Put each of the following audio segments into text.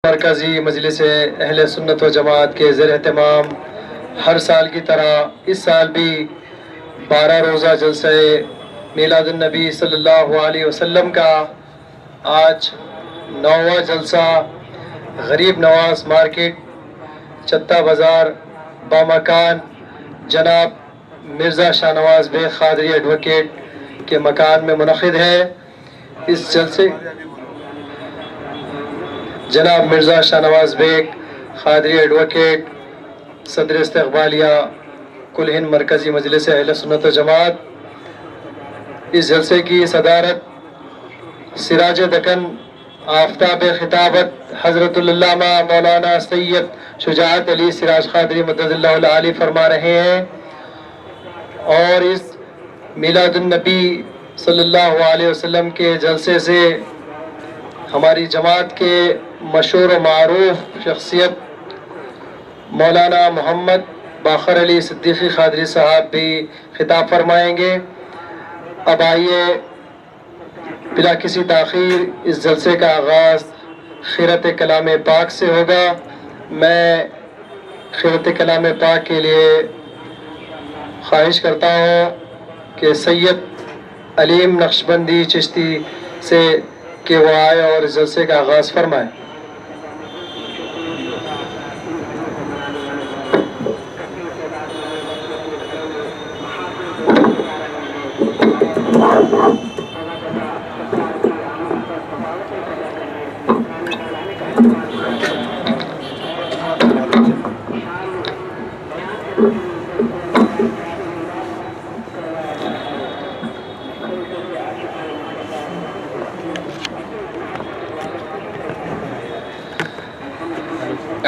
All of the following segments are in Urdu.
مرکزی مجلس اہل سنت و جماعت کے زیر اہتمام ہر سال کی طرح اس سال بھی 12 روزہ جلسہ میلاد النبی صلی اللہ علیہ وسلم کا آج 9واں جلسہ غریب نواز مارکیٹ چتہ بازار بامکان جناب مرزا شاہ نواز بیگ قادری ایڈوکیٹ کے مکان میں منعقد ہے۔ اس جلسے جناب مرزا شاہ نواز بیگ قادری ایڈوکیٹ صدر استقبالیہ کل ہند مرکزی مجلس اہل سنت و جماعت، اس جلسے کی صدارت سراج دکن آفتاب خطابت حضرت العلامہ مولانا سید شجاعت علی سراج قادری مدد اللہ العالی فرما رہے ہیں، اور اس میلاد النبی صلی اللہ علیہ وسلم کے جلسے سے ہماری جماعت کے مشہور و معروف شخصیت مولانا محمد باقر علی صدیقی قادری صاحب بھی خطاب فرمائیں گے۔ اب آئیے بلا کسی تاخیر اس جلسے کا آغاز خیرت کلام پاک سے ہوگا۔ میں خیرت کلام پاک کے لیے خواہش کرتا ہوں کہ سید علیم نقشبندی چشتی سے کہ وہ آئے اور اس جلسے کا آغاز فرمائے۔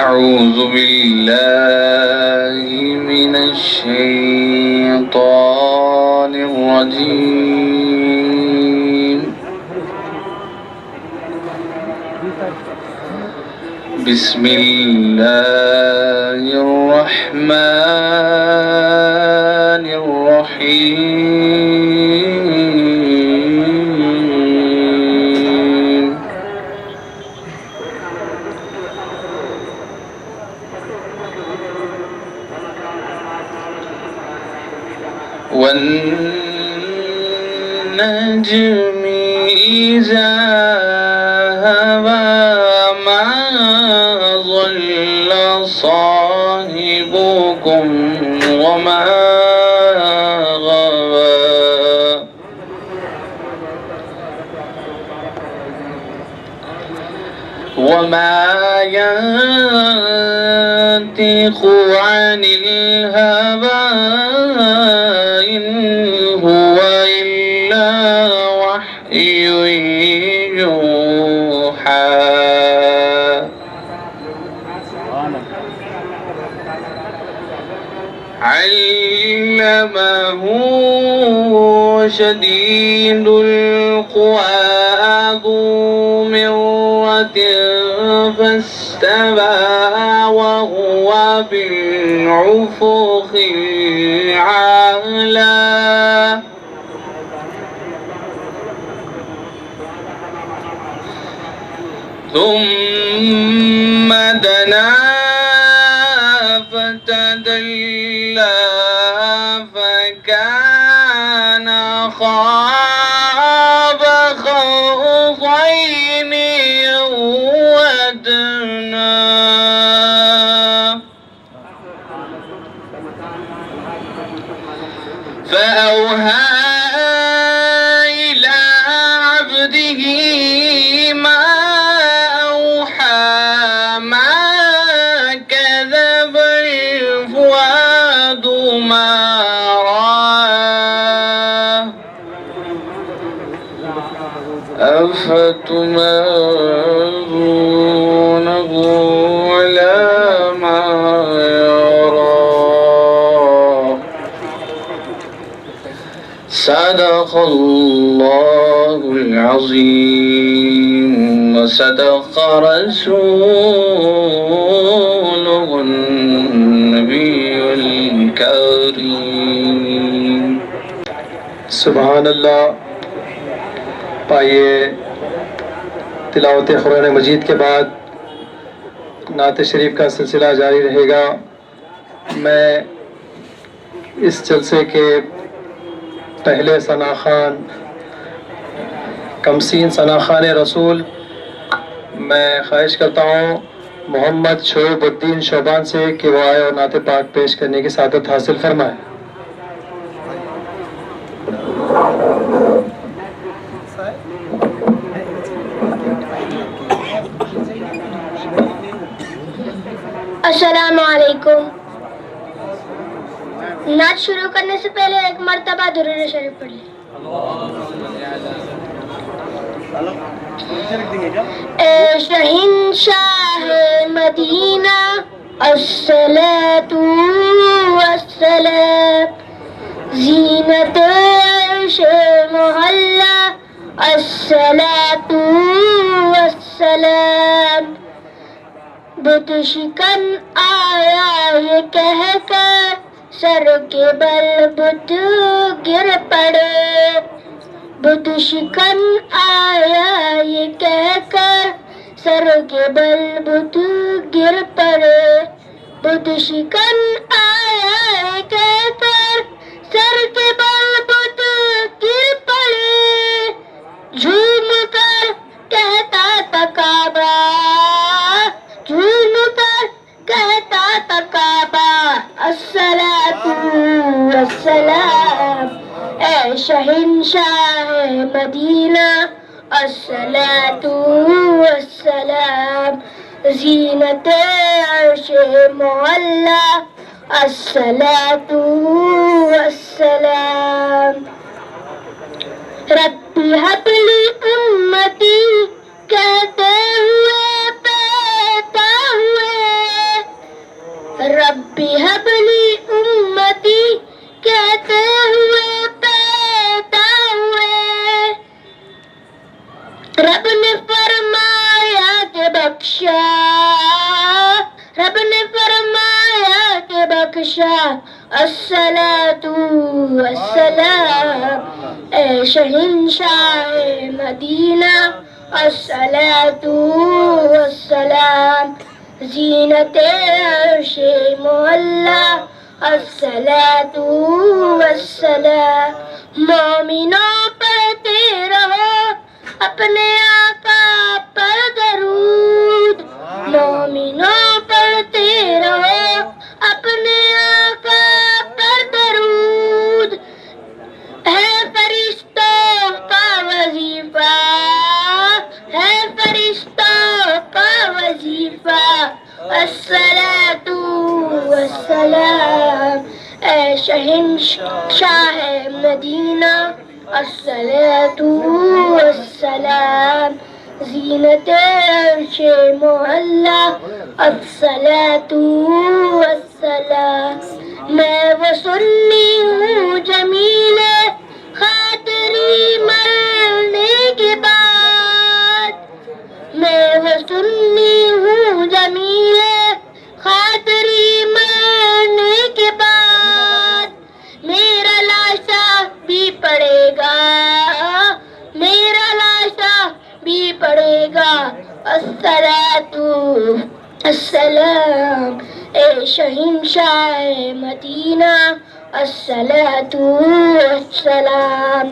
أعوذ بالله من الشيطان الرجيم بسم الله الرحمن الرحيم والنجم إذا هوى ما ضل صاحبكم وما غوى وما ينطق عن الهوى إن هو إلا وحي يوحى علمه شديد القوى ذو مرة فاستوى وهو بالأفق الأعلى ثم دنا فتدلى فكان قاب قوسين أو أدنى فأوحى إلى عبده ما أوحى ما كذب الفؤاد ما رأى أفتمارونه على ما يرى صدق الله العظيم وصدق رسوله النبي الكريم۔ سبحان اللہ۔ آئیے تلاوت قرآن مجید کے بعد نعت شریف کا سلسلہ جاری رہے گا. میں اس جلسے کے پہلے ثنا خان کمسین ثنا خان رسول میں خواہش کرتا ہوں محمد شعیب الدین شعبان سے کہ وہ آئے اور نعت پاک پیش کرنے کی سعادت حاصل فرمائے. السلام علیکم. نعت شروع کرنے سے پہلے ایک مرتبہ درود شریف پڑھ لیں. اے شہنشاہ مدینہ الصلاۃ والسلام، زینت عرش محلہ الصلاۃ والسلام. بت شکن آیا یہ کہہ کر سر کے بل بت گر پڑے. بت شکن آیا یہ کہہ کر سر کے بل بت گر پڑے. بت شکن آیا یہ کہہ کر سر کے بل بت گر پڑے. جھوم کر کہتا تھا کعبہ، جھوم کر کہتا تھا کعبہ الصلاۃ والسلام. اے شہنشاہ مدینہ الصلاۃ والسلام، زینت عرش معلی الصلاۃ والسلام. ربی ہب لی امتی کہتے ہوئے پیدا ہوئے. ربی ہب لی امتی کہتے ہوئے پیدا ہوئے. رب نے فرمایا کہ بخشا، رب نے فرمایا کہ بخشا الصلاۃ والسلام. اے شہنشاہ مدینہ الصلاۃ والسلام، زینت عرش معلی الصلاۃ والسلام. مومنوں پڑھتے رہو اپنے آقا پر درود، مومنوں پڑھتے رہو اپنے آقا پر درود. ہے فرشتوں کا وظیفہ، ہے فرشتوں کا وظیفہ الصلاۃ والسلام. اے شہنشاہ مدینہ الصلاۃ والسلام، زینت عرش معلی الصلاۃ والسلام. میں وہ سنی ہوں جمیل خاطری مرنے کے بعد، میں وہ سنی ہوں جمیل خاطری مرنے کے بعد. میرا لاشا بھی پڑے گا، میرا لاشا بھی پڑے گا الصلاۃ السلام. اے شہنشاہ مدینہ الصلاۃ والسلام.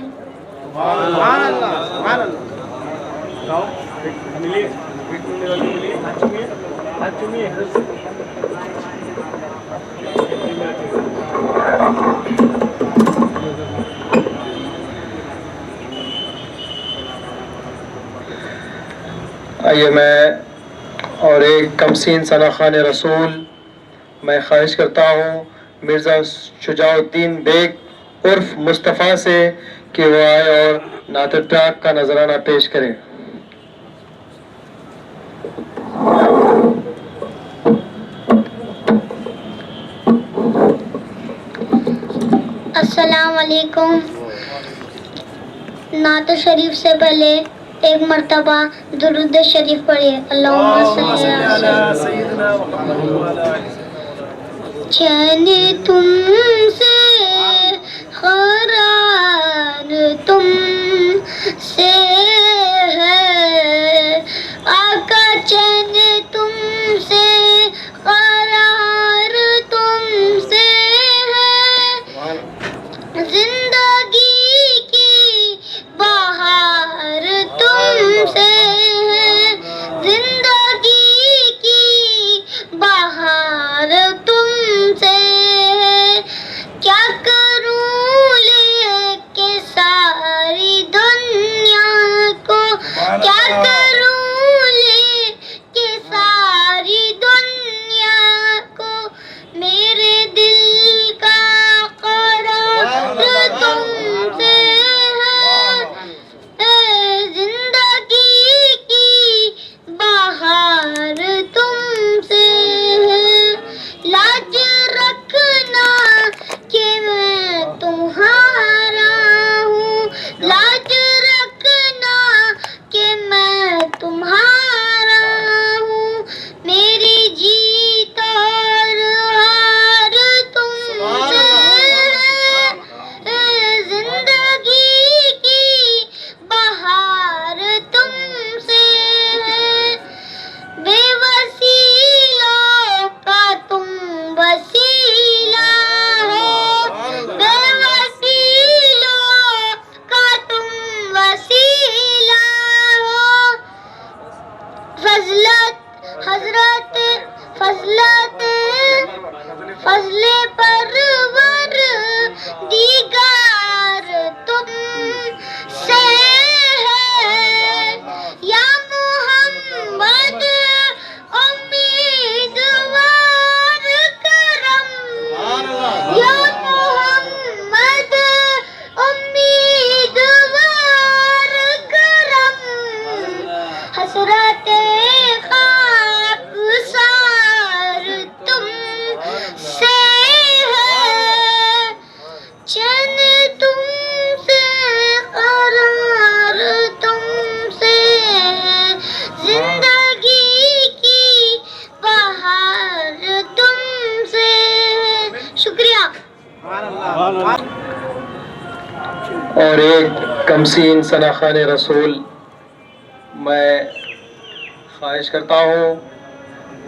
آئیے میں اور ایک کمسین ثنا خان رسول میں خواہش کرتا ہوں مرزا شجاع الدین بیگ عرف مصطفیٰ سے کہ وہ آئے اور نعت پاک کا نذرانہ پیش کریں. السلام علیکم. نعت شریف سے پہلے ایک مرتبہ درود شریف پڑھیے. اللہم صلی علی سیدنا محمد. چین تم سے قرار تم سے ہے آقا، چین تم سے اور ایک کمسین ثناخان رسول میں خواہش کرتا ہوں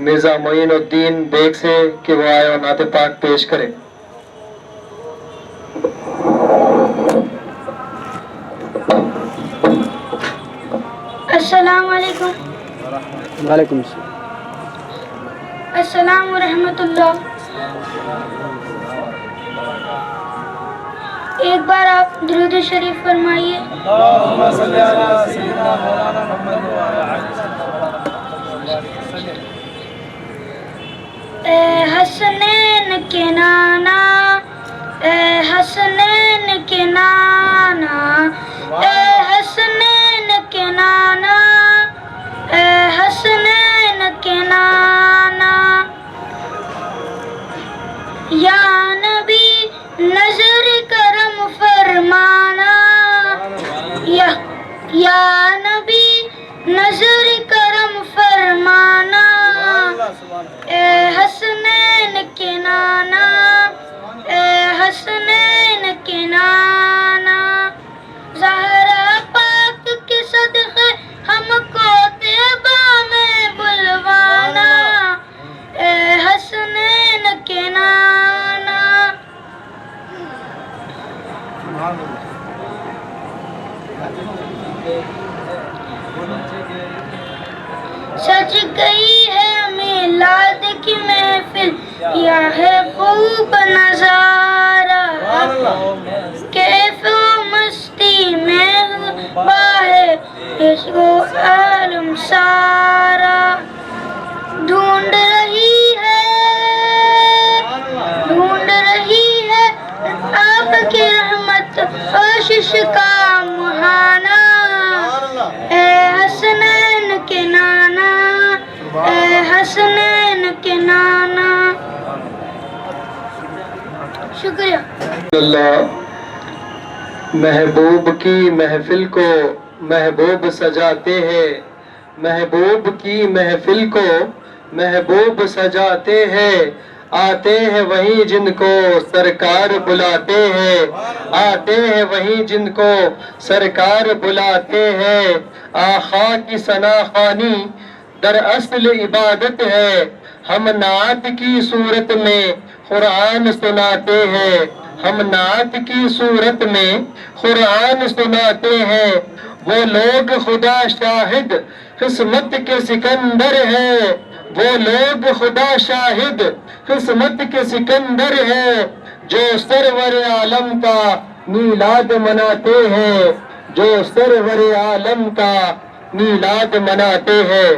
مرزا معین الدین بیگ سے کہ وہ آئے اور نعت پاک پیش کرے. السلام علیکم. وعلیکم السلام. السلام ورحمۃ اللہ. ایک بار آپ درود شریف فرمائیے. اے حسنین کے نانا، اے حسنین کے نانا، اے حسنین کے نانا، اے حسنین کے نانا، یا نبی نظر کرم فرمانا، یا نبی نظر کرم فرمانا، اے حسنین کے نانا، اے حسنین کے نانا، زہرا پاک کے صدقے ہم کو طیبہ میں بلوانا، اے حسنین کے نانا. سج گئی ہے میلاد کی محفل، یا ہے خوب نظارہ، کیف و مستی میں باہر عشق و عالم سارا. ڈھونڈ رہی ہے آپ کی رحمت بخشش کا مہانہ، اے حسنین کے نانا، اے حسنین کے نانا. شکریہ. اللہ محبوب کی محفل کو محبوب سجاتے ہیں، محبوب کی محفل کو محبوب سجاتے ہیں، آتے ہیں وہیں جن کو سرکار بلاتے ہیں، آتے ہیں وہیں جن کو سرکار بلاتے ہیں. آقا کی ثنا خوانی در اصل عبادت ہے، ہم نعت کی صورت میں قرآن سناتے ہیں، ہم نعت کی صورت میں قرآن سناتے ہیں. وہ لوگ خدا شاہد قسمت کے سکندر ہیں، وہ لوگ خدا شاہد قسمت کے سکندر ہیں، جو سرور عالم کا میلاد مناتے ہیں، جو سرور عالم کا میلاد مناتے ہیں.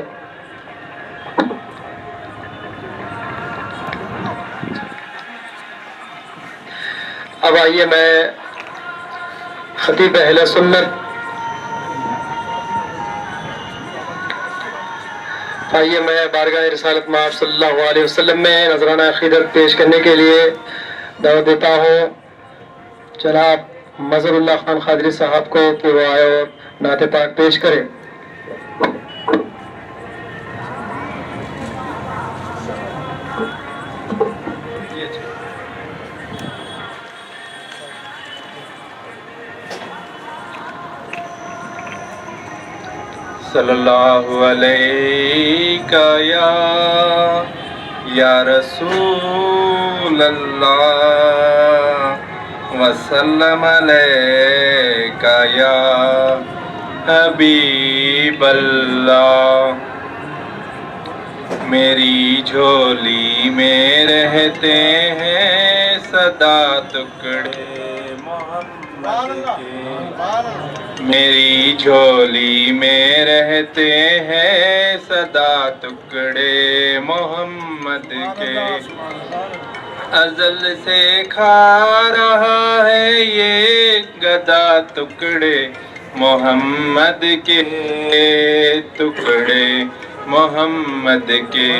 اب آئیے میں خطیب اہل سنت بارگاہ رسالت مآب صلی اللہ علیہ وسلم میں نذرانہ عقیدت پیش کرنے کے لیے دعوت دیتا ہوں جناب مظہر اللہ خان قادری صاحب کو کہ وہ آئے اور نعت پاک پیش کرے. صلی اللہ علیہ یا رسول اللہ وسلم علیک یا حبیب اللہ. میری جھولی میں رہتے ہیں سدا ٹکڑے محمد کے، میری جھولی میں رہتے ہیں سدا ٹکڑے محمد کے. ازل سے کھا رہا ہے یہ گدا ٹکڑے محمد کے، ٹکڑے محمد کے.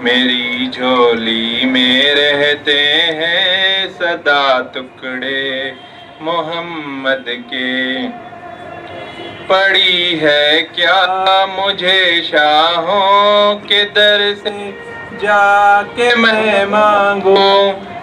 میری جھولی میں رہتے ہیں سدا ٹکڑے محمد کے. پڑی ہے کیا مجھے شاہوں کے در سے جا کے میں مانگوں،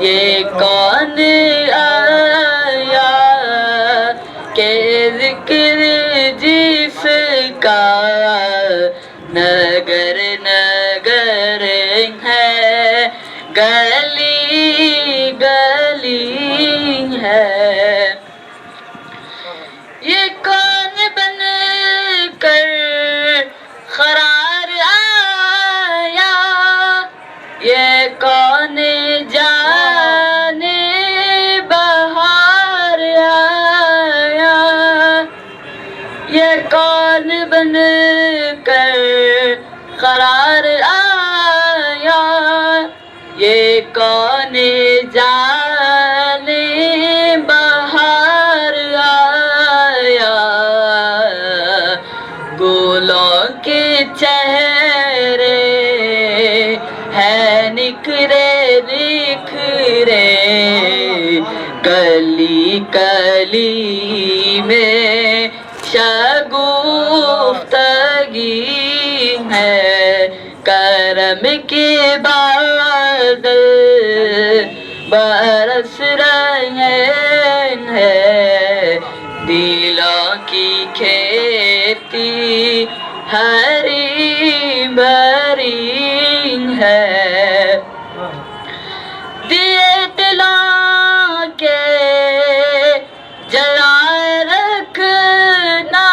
یہ کون آیا کہ ذکر جس کا نگر نگر ہے، گلی گلی ہے. یہ کون بن کر قرار آیا، یہ کون جانے بہار آیا، یہ کون بن کر قرار آیا، یہ کون جانے بہار آیا. گلوں کے چہرے ہے نکھرے نکھرے، کلی کلی میں شگفتگی ہے. کرم کے بادل برس رہے ہیں، دلوں کی کھیتی ہری بھری ہے. دیے دلوں کے جلائے رکھنا،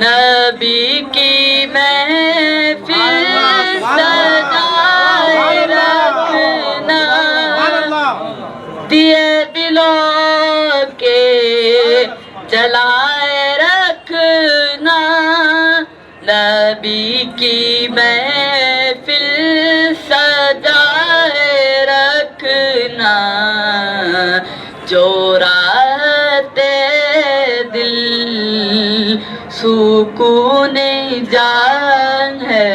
نبی کی محفل سجائے رکھنا. دیے دلوں کے جلائے رکھنا، نبی کی محفل سجائے رکھنا. جو راحت دل سکون جان ہے،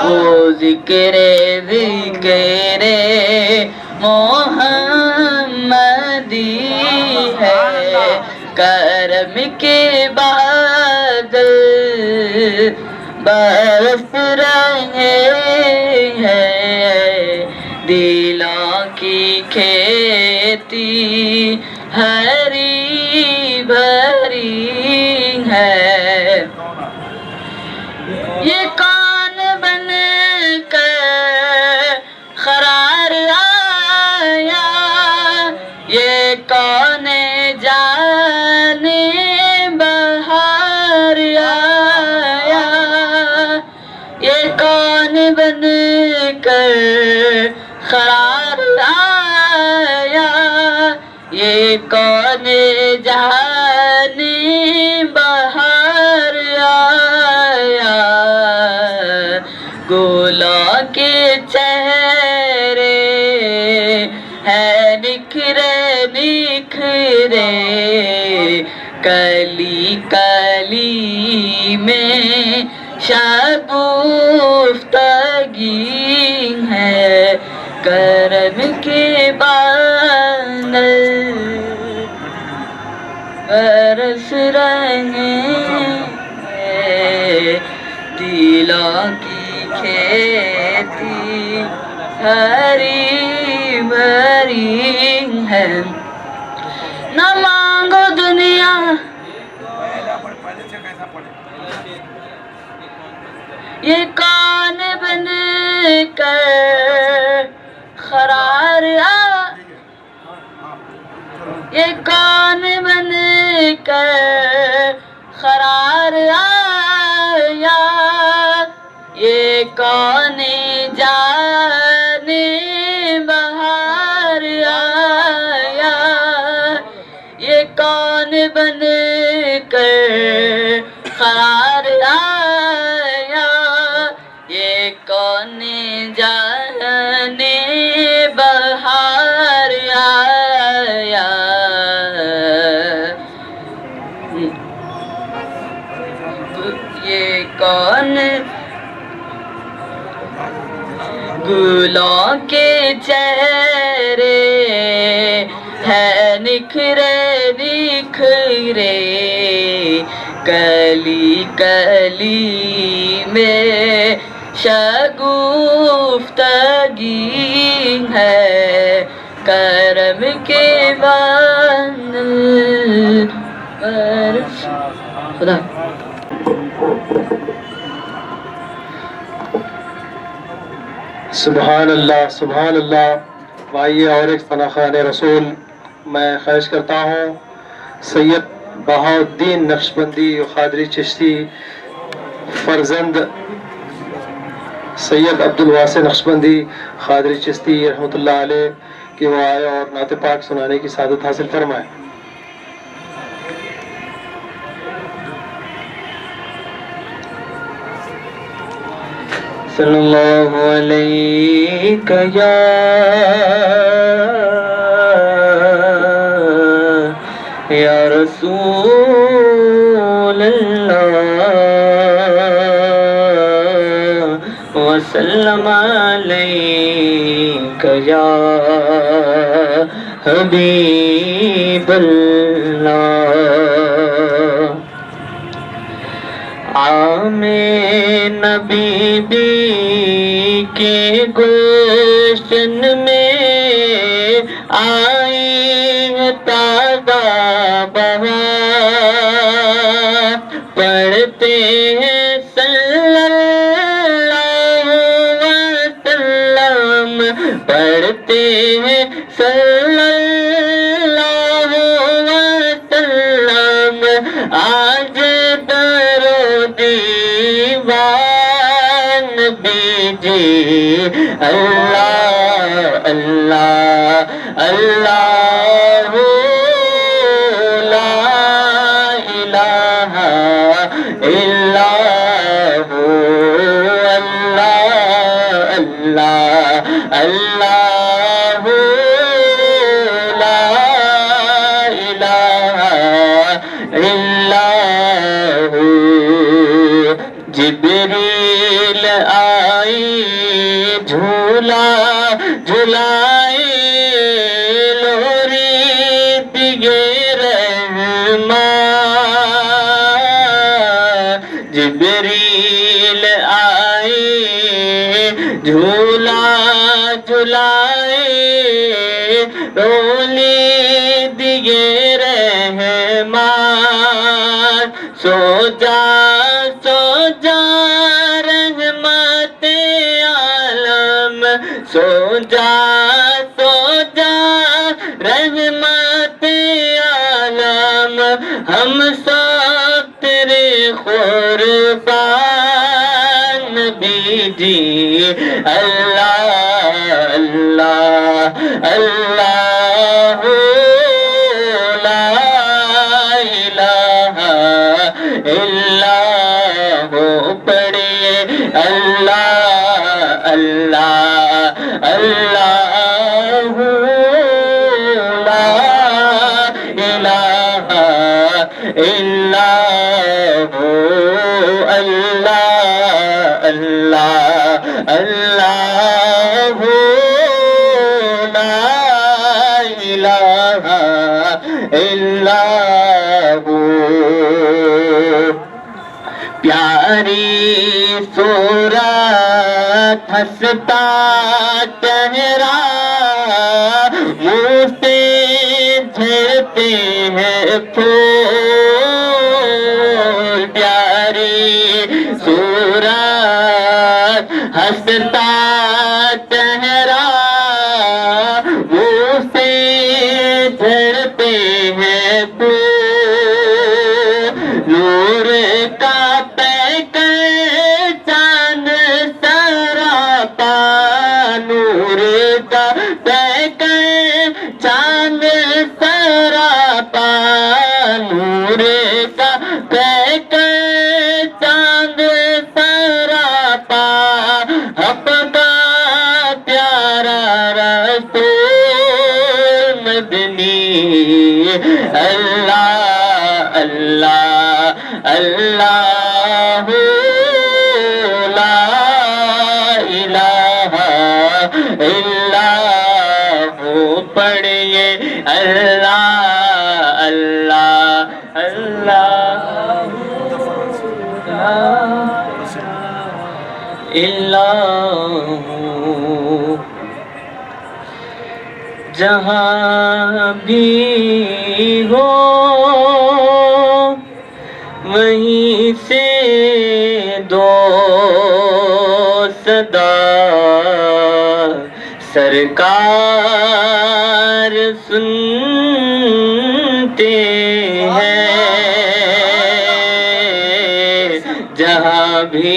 وہ ذکر محمدی ہے. کرم کے بادل برس رہے ہیں، دلوں کی کھیتی ہری بھری ہے. یہ کون بن کر قرار آیا، یہ کون جانے بہار آیا، یہ کون بن کر قرار آیا، یہ کون جانے بہار آیا. گلوں کے چہرے ہے نکھرے نکھرے، کلی کلی میں شگفتگی ہے. کرم کے بادل برس رہے ہیں، دلوں کی کھیتی ہری بھری ہے. نہ مانگو دنیا یہ کون بن کر قرار آیا، یہ کون بن کر قرار آیا، یہ کون جانے بہار آیا، یہ کون بن کر قرار آیا، یہ کون جانے بہار آیا. یہ کون گلوں کے چہرے ہے نکھرے نکھرے، کلی کلی میں شگفتگی گفتگی ہے کرم کے بادل برس خدا سبحان اللہ سبحان اللہ. آئیے اور ایک فنا خوان رسول میں خواہش کرتا ہوں سید بہاؤالدین نقشبندی قادری چشتی فرزند سید عبدالواسع نقشبندی قادری چشتی رحمۃ اللہ علیہ کہ وہ آئے اور نعت پاک سنانے کی سعادت حاصل فرمائے. صلی اللہ علیہ یا رسول اللہ وسلم علیک یا حبیب اللہ. عام نبی بی کے گلشن میں آئی ہے تازہ بہار پڑھتے ہیں صلی اللہ وسلم پڑھتے ہیں صلی اللہ وسلم آج اللہ اللہ اللہ لا الہ الا ہو اللہ اللہ اللہ لا الہ الا ہو. جبریل آئی جھولا جھلائے لوری دیگے رحمان. جبریل آئی جھولا جھلائے لوری دیگے رحمان. سو جا سو جا رحمت عالم سو جا رحمت عالم ہم سب تیرے قربان نبی جی. اللہ اللہ اللہ لا الہ الا ہو. پڑھیے اللہ اللہ اللہ لا الہ الا ہو. اللہ اللہ اللہ لا الہ الا ہو. پیاری صورت ہنستا چہرہ منہ سے جھڑتے ہیں پھول. پیاری صورت ہنستا چہرہ منہ سے جھڑتے ہیں پھول. نور کا چاند سراپا نور کا چاند سراپا نور کا چاند سراپا حق کا پیارا رسول مدنی. اللہ اللہ اللہ لا الہ الا ہو. پڑھیے اللہ اللہ اللہ لا الہ جہاں بھی ہو وہیں سے دو صدا سرکار سنتے ہیں جہاں بھی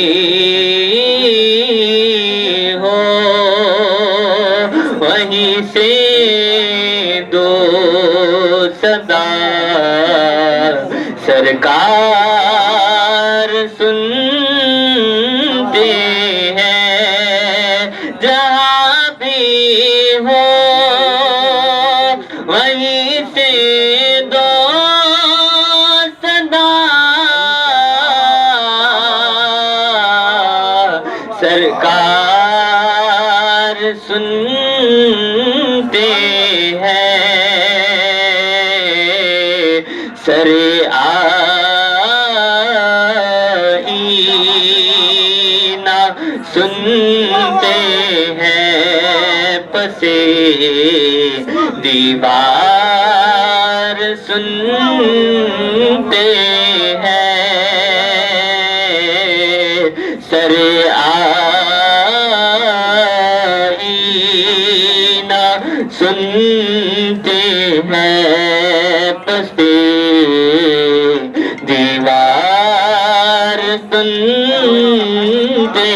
ہو وہیں سے دو صدا سرکار سنتے ہیں جہاں بھی ہو وہیں سے دو صدا سرکار سنتے ہیں سر آئینہ سنتے ہیں پسے دیوار سنتے ہیں سر آئینہ سنتے ہیں پسے دیوار سنتے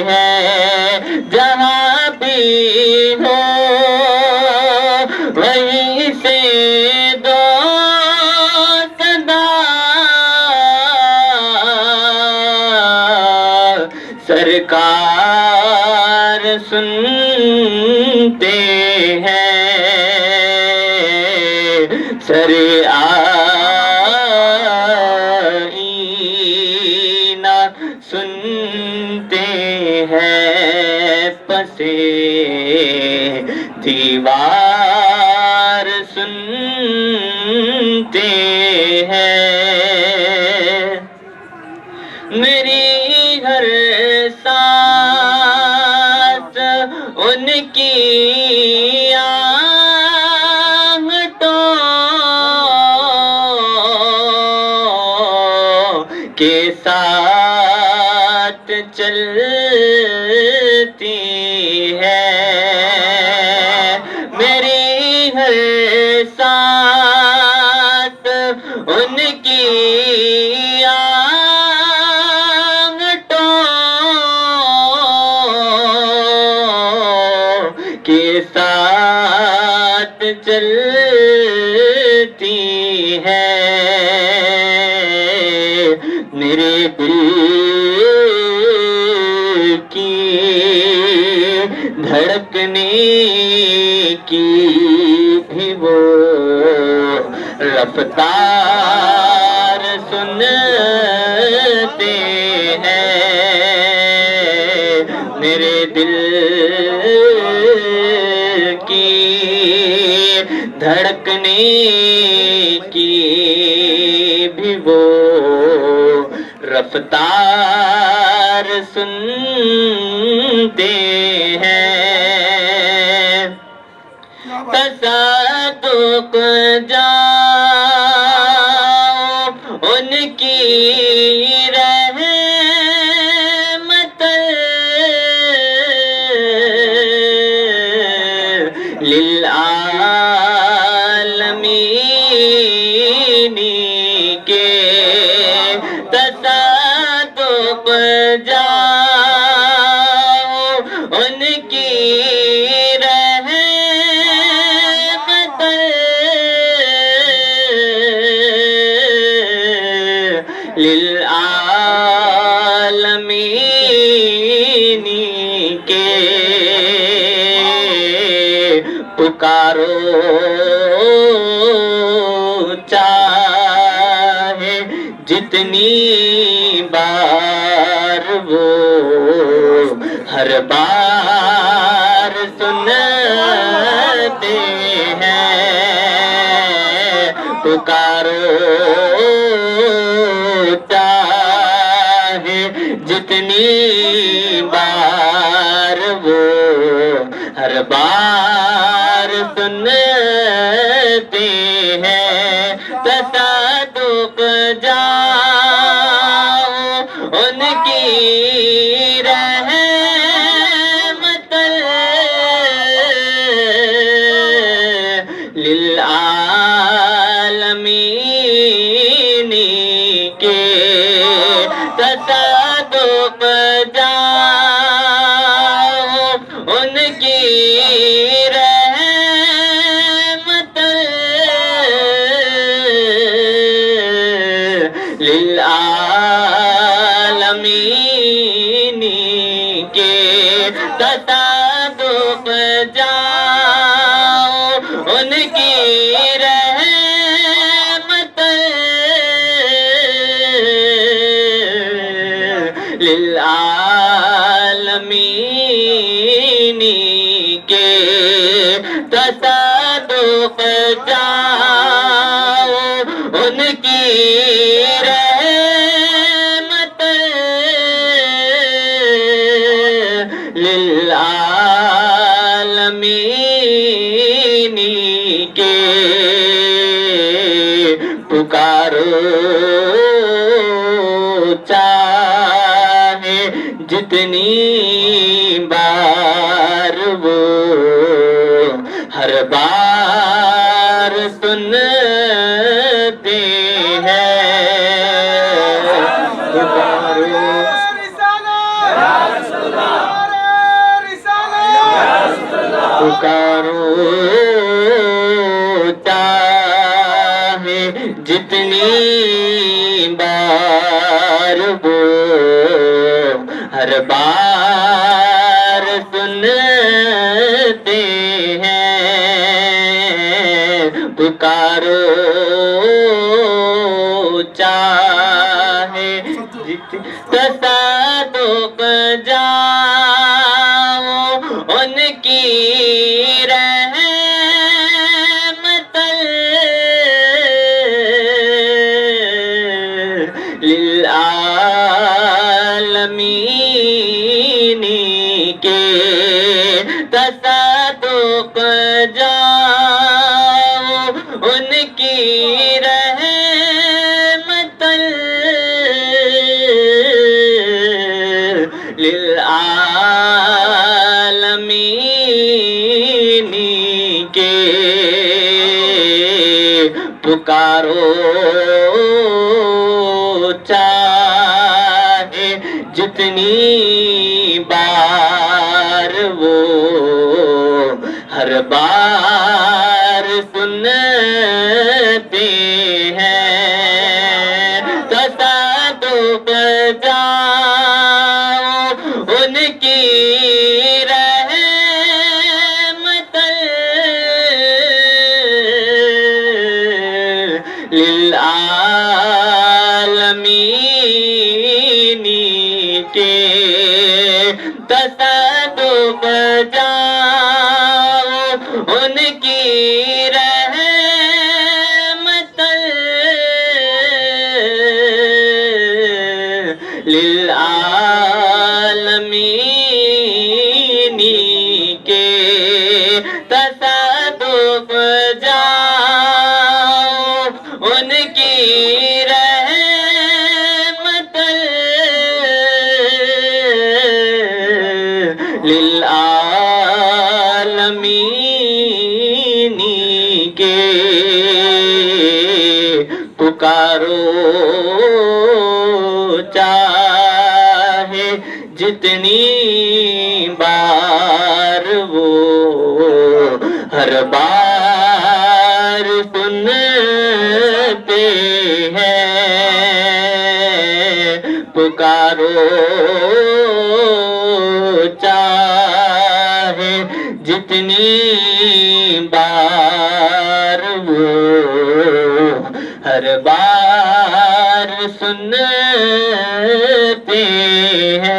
ہیں جہاں بھی ہو وہیں سے دو صدا سرکار سنتے ہیں سر آئینہ سنتے ہیں پسے دیوار سنتے ہیں میری ہر سانس ان کی آنگھٹوں کے ساتھ چلتی ہے میری ہر سانس ان کی کے ساتھ چلتی ہے میرے دل کی دھڑکنے کی بھی وہ رفتار سنتے ہیں میرے دل کی دھڑکنے کی بھی وہ رفتار سنتے ہیں تصادق جاؤ ان کی رحمت للعالمین کے تصادق جاؤ ان کی رحمت للعالمین کے پکارو چاہے جتنی بار وہ ہر بار سنتے ہیں پکارو چاہے جتنی بار وہ ہر بار سنتے ہیں تصادق جاؤ ان کی رحمت للعالمین کے تصادق جاؤ ان کی رحمت للعالمین کے تصادق جاؤ ان کی رحمت للعالمین کے تصادق جاؤ ان کی رحمت للعالمین کے پکارو چاہے جتنی بار وہ ہر بار سنتے ہیں پکارو پکارو چاہے جتنی بار وہ ہر بار سنتے ہیں پکارو چاہے تصادق جاؤ ان کی رحمت للعالمین کے تصادق جاؤ ان کی رحمت للعالمین کے پکارو چاہے جتنی بار وہ ہر بار سنتے ہیں تصادق جاؤ ان کی رحمت للعالمین کے تصادق جاؤ ان کی رحمت للعالمین کے تصادق جاؤ ان کی رحمت للعالمین کے پکارو چاہے جتنی بار وہ ہر بار سنتے ہیں پکارو چاہے جتنی بار وہ ہر بار سنتے ہیں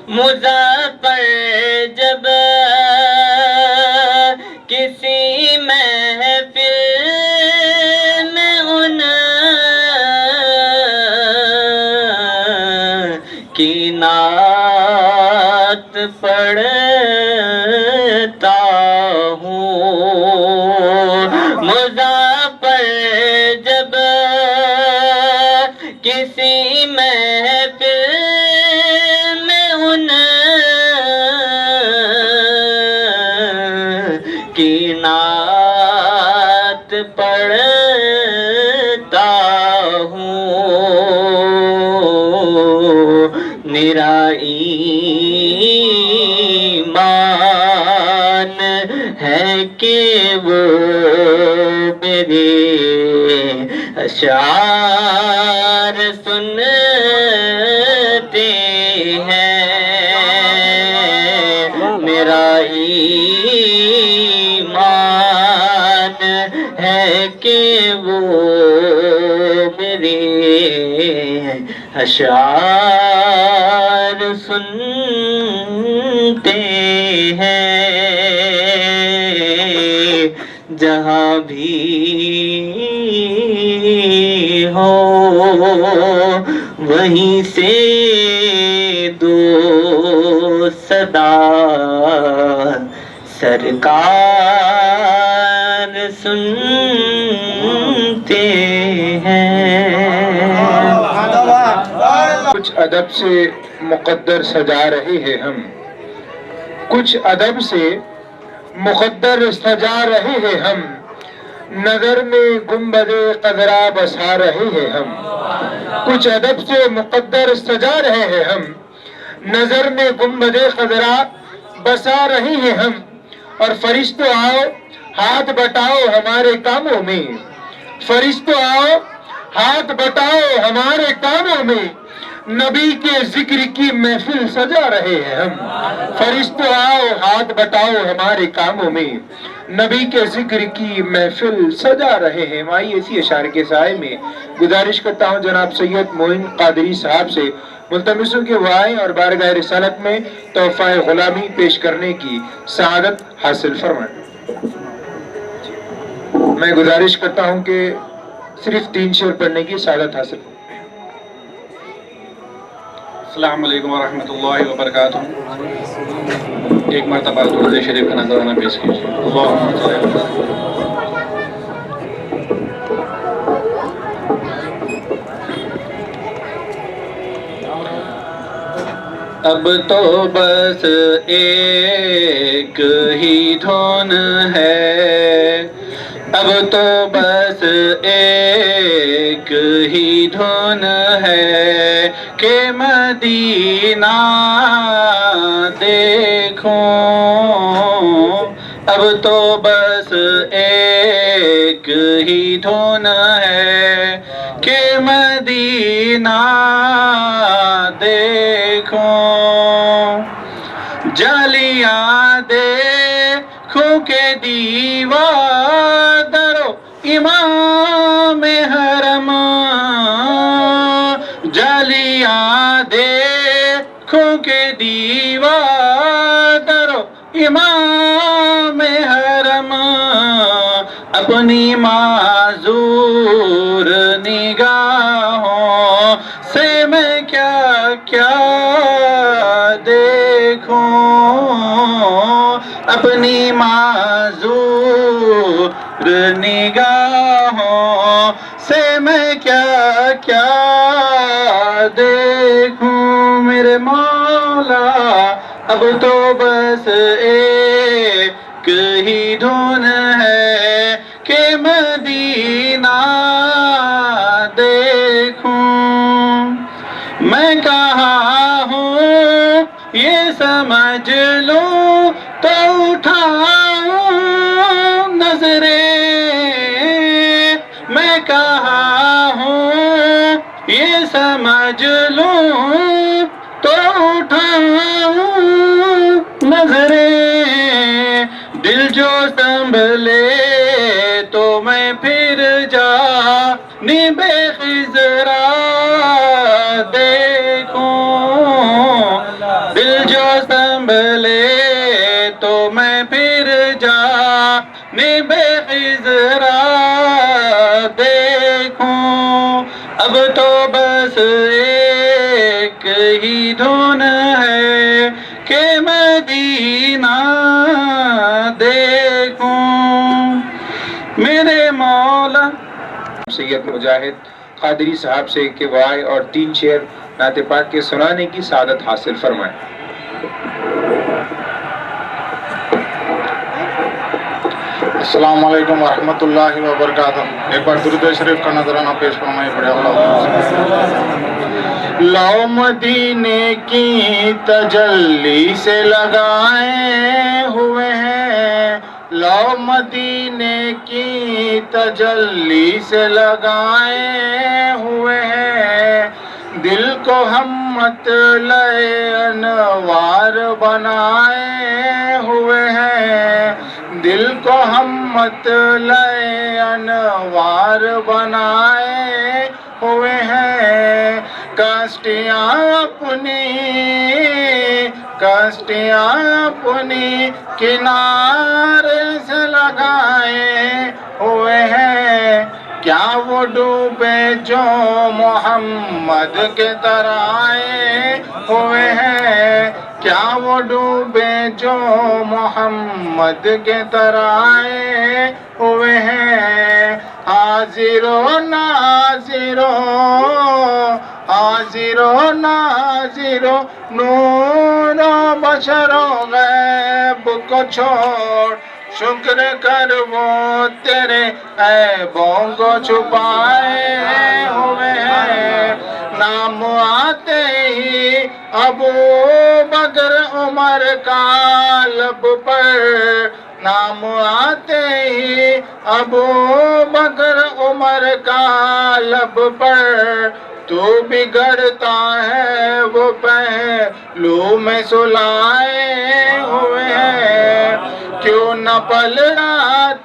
مظفر جب کسی محفل میں ان کی نعت نعت پڑھتا ہوں مظفر جب کسی محفل میں ان کی نعت پڑھتا ہوں میرا ایمان ہے کہ وہ میرے اشعار سنتے ہیں میرا ایمان ہے کہ وہ میرے اشعار سنتے ہیں جہاں بھی ہو وہیں سے دو صدا سرکار سنتے ہیں کچھ ادب سے مقدر سجا رہے ہیں ہم کچھ ادب سے مقدر سجا رہے ہیں ہم نظر میں گنبد قذرا بسا رہے ہیں ہم کچھ ادب سے مقدر سجا رہے ہیں ہم نظر میں گنبد قذرا بسا رہے ہیں ہم اور فرشتوں آؤ ہاتھ بٹاؤ ہمارے کاموں میں فرشتوں آؤ ہاتھ بٹاؤ ہمارے کاموں میں نبی کے ذکر کی محفل سجا رہے ہیں ہم فرشتوں آؤ ہاتھ بٹاؤ ہمارے کاموں میں نبی کے ذکر کی محفل سجا رہے ہیں مائی ایسی اشعار کے سائے میں گزارش کرتا ہوں جناب سید معین قادری صاحب سے ملتمس ہوں کہ وہ آئیں اور بارگاہ رسالت میں تحفہ غلامی پیش کرنے کی سعادت حاصل فرمائیں میں گزارش کرتا ہوں کہ صرف 3 شعر پڑھنے کی سعادت حاصل ہو السلام علیکم ورحمۃ اللہ وبرکاتہ ایک مرتبہ درود شریف کا نذرانہ پیش کیجیے اللہم صل علی محمد اب تو بس ایک ہی دھن ہے اب تو بس ایک ہی دھن ہے کہ مدینہ دیکھوں اب تو بس ایک ہی دھن ہے کہ مدینہ دیکھوں جالیاں دیکھوں کہ دیوار درو امام حرم جالیاں دیکھوں کہ دیوار درو امام حرم اپنی معذور نگاہوں سے میں کیا کیا دیکھوں اپنی معذور نگاہوں سے میں کیا کیا دیکھوں میرے مولا اب تو بس ایک ہی دھن ہے کہ مدینہ دیکھوں میں کہاں ہوں یہ سمجھ لوں تو اٹھاؤں نظریں میں کہاں ہوں یہ سمجھ لوں تو اٹھاؤں نظریں دل جو سنبھلے تو میں پھر جانب خضرا دیکھوں دل جو سنبھلے تو میں پھر جانب خضرا دیکھوں اب تو بس ایک ہی دھن ہے کہ کہ مدینہ دیکھوں میرے مولا. سید مجاہد قادری صاحب سے کہ وہ آئے اور 3 شعر نعت پاک کے سنانے کی سعادت حاصل فرمائیں. السلام علیکم ورحمۃ اللہ وبرکاتہ. ایک بار درود شریف کا نذرانہ پیش فرمائیں. پڑھے اللہ. لو مدینے کی تجلی سے لگائے ہوئے ہیں، لو مدینے کی تجلی سے لگائے ہوئے ہیں، دل کو ہم مطلع انوار بنائے ہوئے ہیں، دل کو ہم مطلع انوار بنائے ہوئے ہیں. کاشتیاں اپنی کنارے سے لگائے ہوئے ہیں. کیا وہ ڈوبے جو محمد کے ترائے ہوئے ہیں، کیا وہ ڈوبے جو محمد کے ترائے ہوئے ہیں. حاضر و ناظر نور و بشر و غیب کو چھوڑ، شکر کر وہ تیرے عیبوں کو چھپائے ہوئے ہیں. نام آتے ہی ابو بکر عمر کا لب پر، نام آتے ہی ابو بکر عمر کا لب پر، تو بگڑتا ہے وہ پہلو میں سلائے ہوئے ہیں. کیوں نہ پلڑا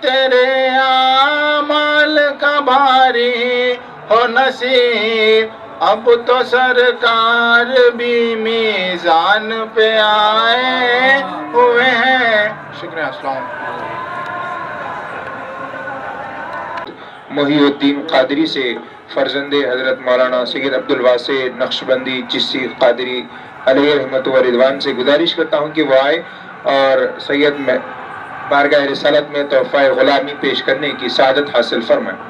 تیرے اعمال کا بھاری ہو نصیب، اب تو سرکار بھی میزان پہ آئے ہوئے ہیں. شکریہ. السلام. محی الدین قادری سے فرزند حضرت مولانا سید عبدالواسع نقشبندی چشتی قادری علیہ رحمت و رضوان سے گزارش کرتا ہوں کہ وہ آئے اور سید میں بارگاہ رسالت میں تحفہ غلامی پیش کرنے کی سعادت حاصل فرمائیں.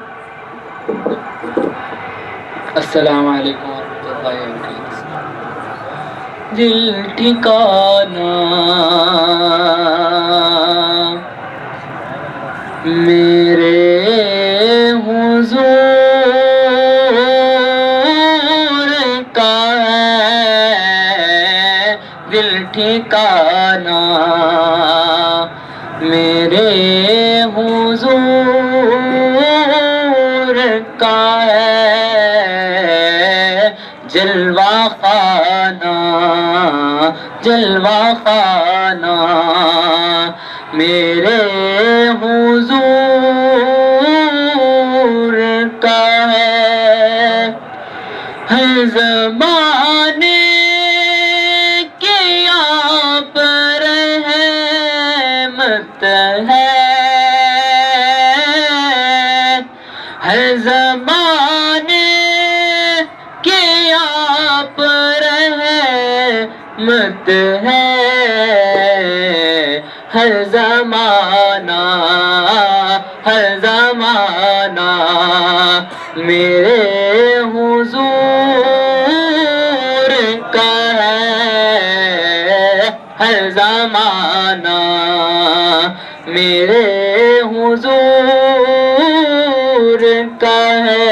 السلام علیکم ورحمۃ اللہ وبرکاتہ. دل ٹھکانا میرے حضور کا ہے، دل ٹھکانا میرے حضور کا ہے، جلوہ خانہ جلوہ خانہ میرے حضور کا ہے. ہر زمانے کے آپ رحمت ہے، ہر زمانے کے آپ رحمت ہے. ہر زمانہ میرے حضور کا ہے، ہر زمانہ میرے حضور کا ہے.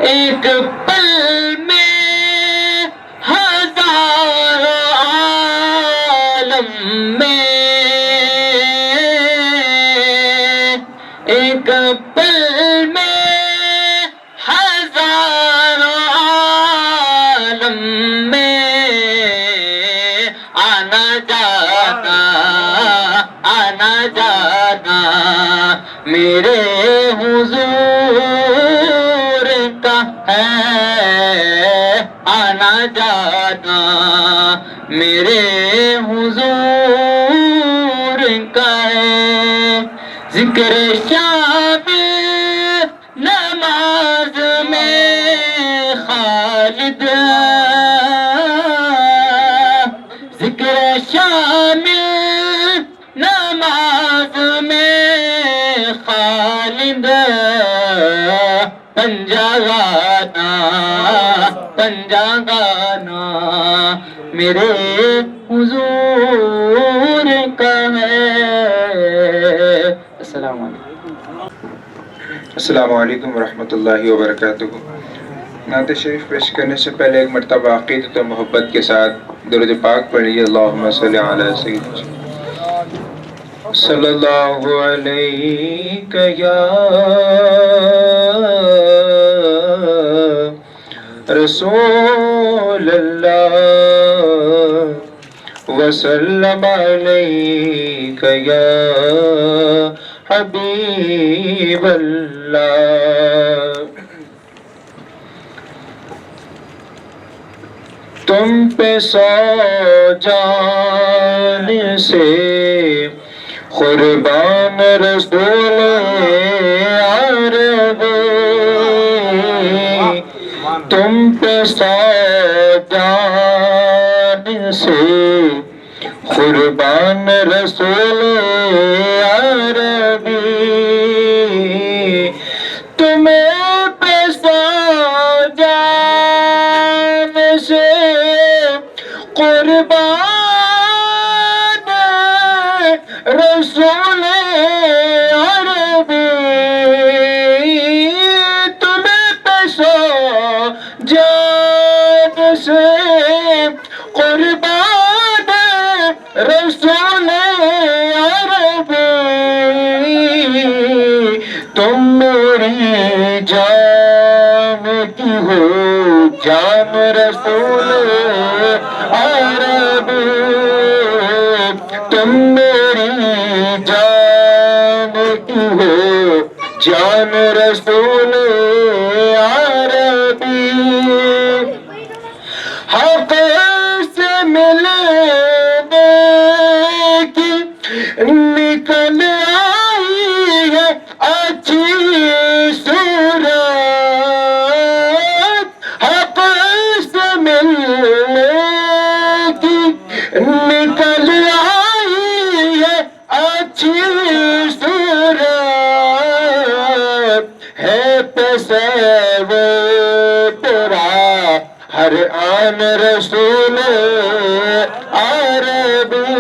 ایک پل میں ہزاروں عالم میں، ایک پل میں ہزاروں عالم میں، آنا جانا میرے حضور کا ہے، آنا جانا میرے حضور کا ہے. ذکر شامل نماز میں خالد، شامل نماز میں خالد پنجاگانا میرے حضور کا ہے. السلام علیکم. السلام علیکم ورحمۃ اللہ وبرکاتہ. نعت شریف پیش کرنے سے پہلے ایک مرتبہ عقیدت و محبت کے ساتھ درود پاک پڑھیے. اللہم صلی علی سیدنا صلی اللہ علیہ یا رسول اللہ وسلم علیک یا حبیب اللہ. تم پہ 100 جان سے قربان رسول عربی. تم پہ 100 جان سے قربان رسول عربی. تمہیں پہ 100 جان سے قربان رسول عربی. تمہیں پہ 100 جان سے قربان رسول عربی. تم میری جان کی ہو جان رسول عربی. تم میری جان کی ہو جان رسول عربی. حق سے ملنے کی نکل آئی ہے اچھی صورت. حق سے ملنے کی نکل آئی ہے اچھی صورت. ہے تصور تیرا ہر آن رسول عربی.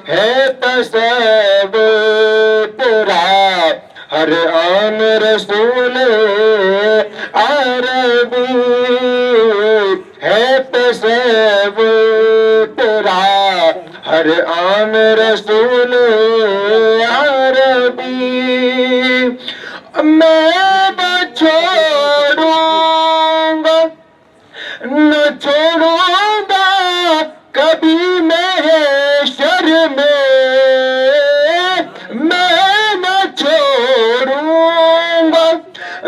ہے تصور تیرا ہر آن رسول عربی. ہے تصور تیرا ہر آن رسول عربی. میں نہ چھوڑوں گا نہ چھوڑوں گا کبھی محشر میں. میں نہ چھوڑوں گا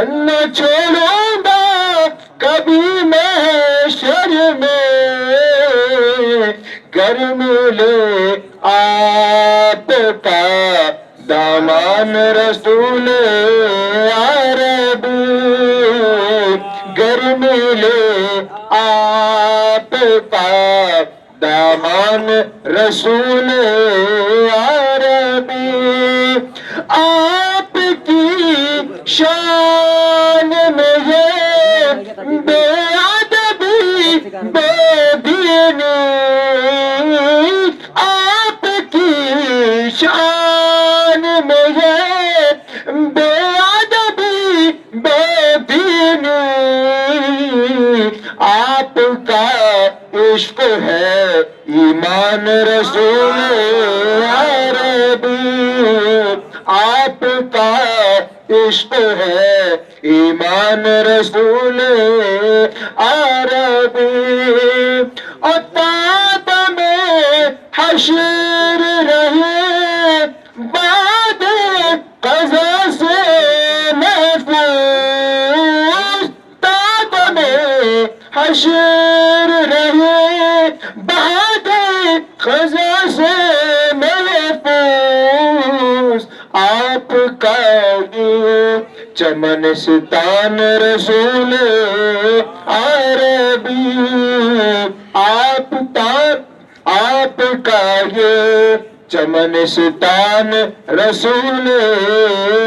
نہ چھوڑوں گا کبھی محشر میں. گر ملے آپ کا دامان رسول عربی. گر ملے آپ کا دامان رسول عربی. آپ کی شان میں ہے بے ادبی بے دینی. آپ کی شان میں ہے بے ادبی بے دینی. آپ کا عشق ہے ایمان رسول عربی. آپ کا عشق ہے ایمان رسول عربی. اور بعد میں حشر رہے بعد قضا سے محفوظ. بعد میں حشر رہے بعد قضا سے محفوظ. آپ کا چمن ستان رسول عربی. کا یہ چمنستان رسول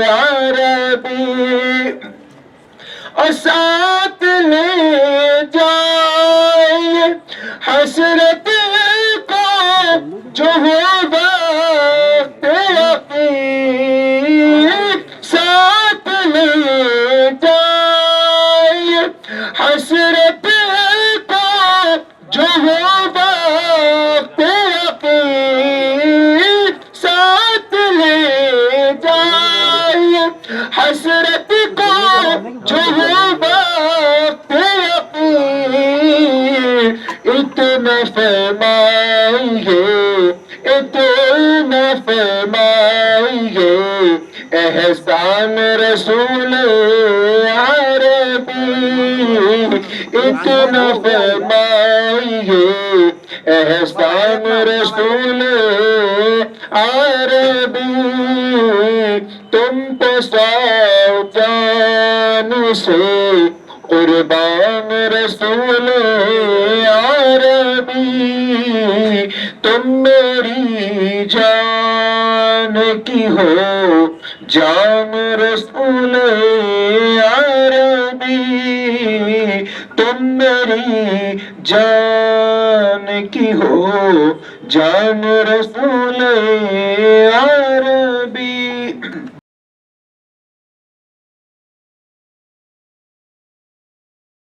عربی اور ساتھ لے جائے حسرت کو جو ہو وقت یقین ساتھ لے جائے حسرت کو جو ہو وقت یقین ساتھ لے جائے حسرت کو جو ہو وقت یقین اتنا فرمائیے اتنا فرمائیے احسان رسول عربی اتنا فرمائیے احسان رسول عربی تم تو سو جان سے قربان رسول عربی تم میری جان کی ہو جان رسول عربی تم میری جان کی ہو جان رسول عربی